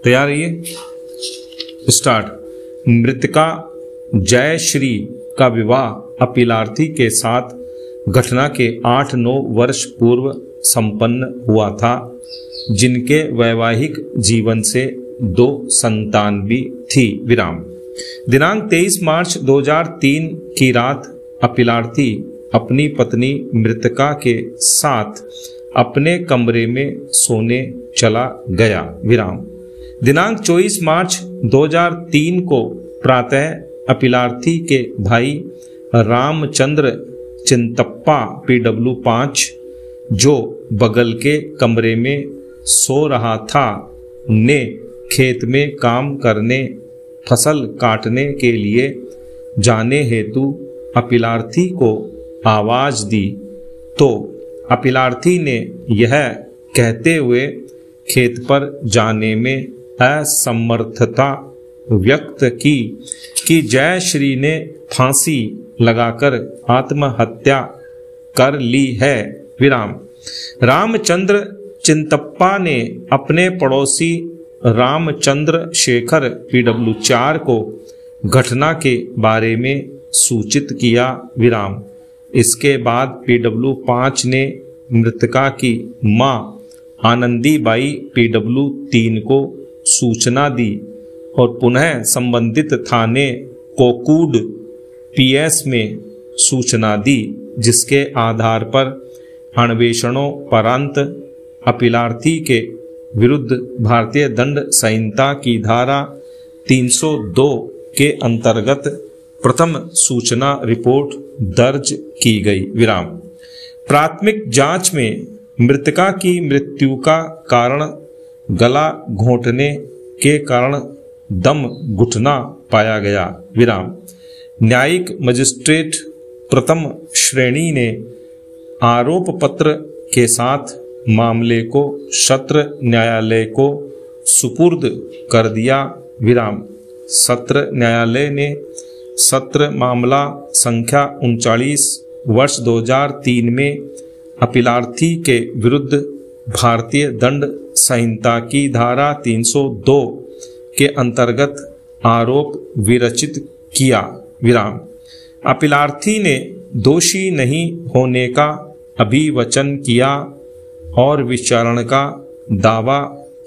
तैयार रहिए, स्टार्ट। मृतका जयश्री का विवाह अपीलार्थी के साथ घटना के 8-9 वर्ष पूर्व संपन्न हुआ था, जिनके वैवाहिक जीवन से 2 संतान भी थी। विराम। दिनांक 23 मार्च 2003 की रात अपीलार्थी अपनी पत्नी मृतका के साथ अपने कमरे में सोने चला गया। विराम। दिनांक 24 मार्च 2003 को प्रातः अपीलार्थी के भाई रामचंद्र चिंतप्पा PW 5, जो बगल के कमरे में सो रहा था, ने खेत में काम करने, फसल काटने के लिए जाने हेतु अपीलार्थी को आवाज दी, तो अपीलार्थी ने यह कहते हुए खेत पर जाने में असमर्थता व्यक्त की कि जयश्री ने फांसी लगाकर आत्महत्या कर ली है। विराम। रामचंद्र चिंतप्पा ने अपने पड़ोसी रामचंद्र शेखर PW 4 को घटना के बारे में सूचित किया। विराम। इसके बाद PW 5 ने मृतका की मां आनंदीबाई PW 3 को सूचना दी और पुनः संबंधित थाने कोकूड PS में सूचना दी, जिसके आधार पर अन्वेषणोपरांत अपीलार्थी के विरुद्ध भारतीय दंड संहिता की धारा 302 के अंतर्गत प्रथम सूचना रिपोर्ट दर्ज की गई। विराम। प्राथमिक जांच में मृतका की मृत्यु का कारण गला घोंटने के कारण दम घुटना पाया गया। विराम। न्यायिक मजिस्ट्रेट प्रथम श्रेणी ने आरोप पत्र के साथ मामले को सत्र न्यायालय को सुपुर्द कर दिया। विराम। सत्र न्यायालय ने सत्र मामला संख्या 39 वर्ष 2003 में अपीलार्थी के विरुद्ध भारतीय दंड संहिता की धारा 302 के अंतर्गत आरोप विरचित किया। विराम। अपीलार्थी ने दोषी नहीं होने का अभिवचन किया और विचारण का दावा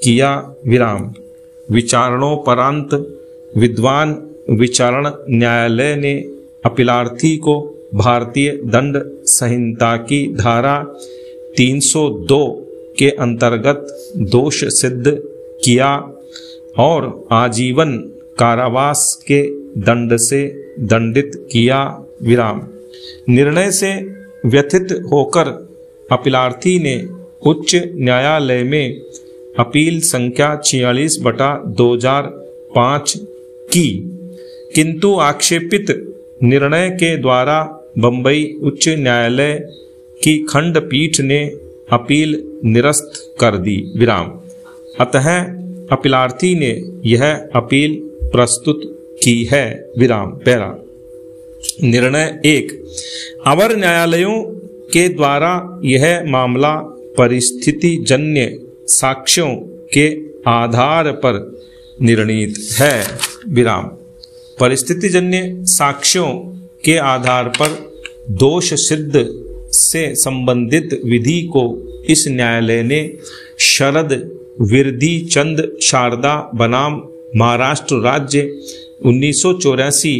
किया। विराम। विचारणोपरांत विद्वान विचारण न्यायालय ने अपीलार्थी को भारतीय दंड संहिता की धारा 302 के अंतर्गत दोष सिद्ध किया और आजीवन कारावास के दंड से दंडित किया। विराम। निर्णय से व्यथित होकर अपीलार्थी ने उच्च न्यायालय में अपील संख्या 46/2005 की, किंतु आक्षेपित निर्णय के द्वारा बंबई उच्च न्यायालय की खंडपीठ ने अपील निरस्त कर दी। विराम। अतः अपीलार्थी ने यह अपील प्रस्तुत की है। विराम। पैरा। निर्णय 1। अवर न्यायालयों के द्वारा यह मामला परिस्थिति जन्य साक्ष्यों के आधार पर निर्णीत है। विराम। परिस्थिति जन्य साक्ष्यों के आधार पर दोष सिद्ध से संबंधित विधि को इस न्यायालय ने शरद विरधि चंद शारदा बनाम महाराष्ट्र राज्य 1984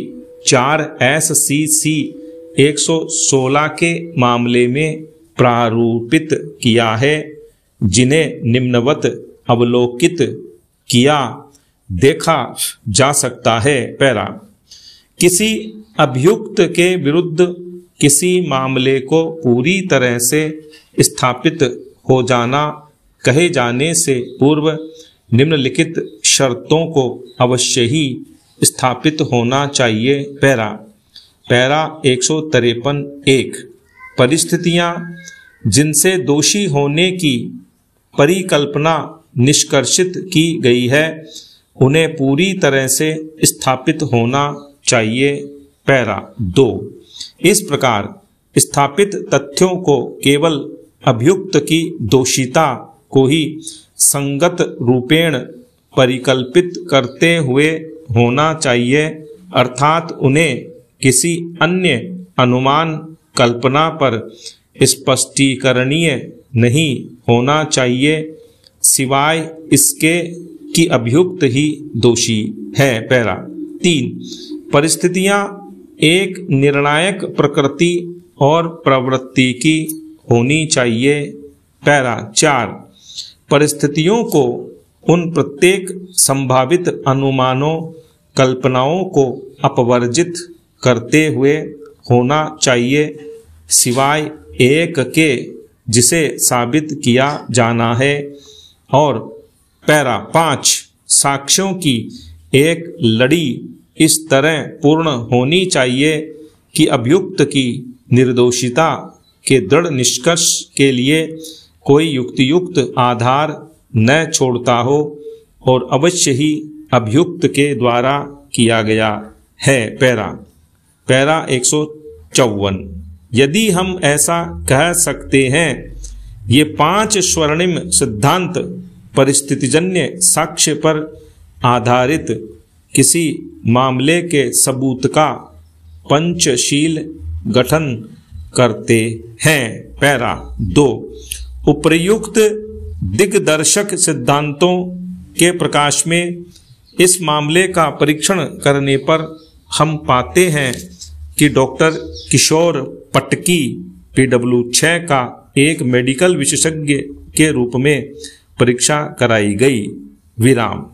4 SCC 116 के मामले में प्रारूपित किया है, जिन्हें निम्नवत अवलोकित किया देखा जा सकता है। पैरा। किसी अभियुक्त के विरुद्ध किसी मामले को पूरी तरह से स्थापित हो जाना कहे जाने से पूर्व निम्नलिखित शर्तों को अवश्य ही स्थापित होना चाहिए। पैरा 153 1। परिस्थितियां जिनसे दोषी होने की परिकल्पना निष्कर्षित की गई है, उन्हें पूरी तरह से स्थापित होना चाहिए। पैरा 2। इस प्रकार स्थापित तथ्यों को केवल अभियुक्त की दोषिता को ही संगत रूपेण परिकल्पित करते हुए होना चाहिए, अर्थात उन्हें किसी अन्य अनुमान कल्पना पर स्पष्टीकरणीय नहीं होना चाहिए, सिवाय इसके कि अभियुक्त ही दोषी है। पैरा 3, परिस्थितियां एक निर्णायक प्रकृति और प्रवृत्ति की होनी चाहिए। पैरा 4, परिस्थितियों को उन प्रत्येक संभावित अनुमानों कल्पनाओं को अपवर्जित करते हुए होना चाहिए, सिवाय एक के जिसे साबित किया जाना है। और पैरा 5, साक्ष्यों की एक लड़ी इस तरह पूर्ण होनी चाहिए कि अभियुक्त की निर्दोषिता के दृढ़ निष्कर्ष के लिए कोई युक्तियुक्त आधार न छोड़ता हो और अवश्य ही अभियुक्त के द्वारा किया गया है। पैरा 154, यदि हम ऐसा कह सकते हैं, ये 5 स्वर्णिम सिद्धांत परिस्थितिजन्य साक्ष्य पर आधारित किसी मामले के सबूत का पंचशील गठन करते हैं। पैरा 2, उपर्युक्त दिग्दर्शक सिद्धांतों के प्रकाश में इस मामले का परीक्षण करने पर हम पाते हैं कि डॉक्टर किशोर पटकी PW 6 का एक मेडिकल विशेषज्ञ के रूप में परीक्षा कराई गई। विराम।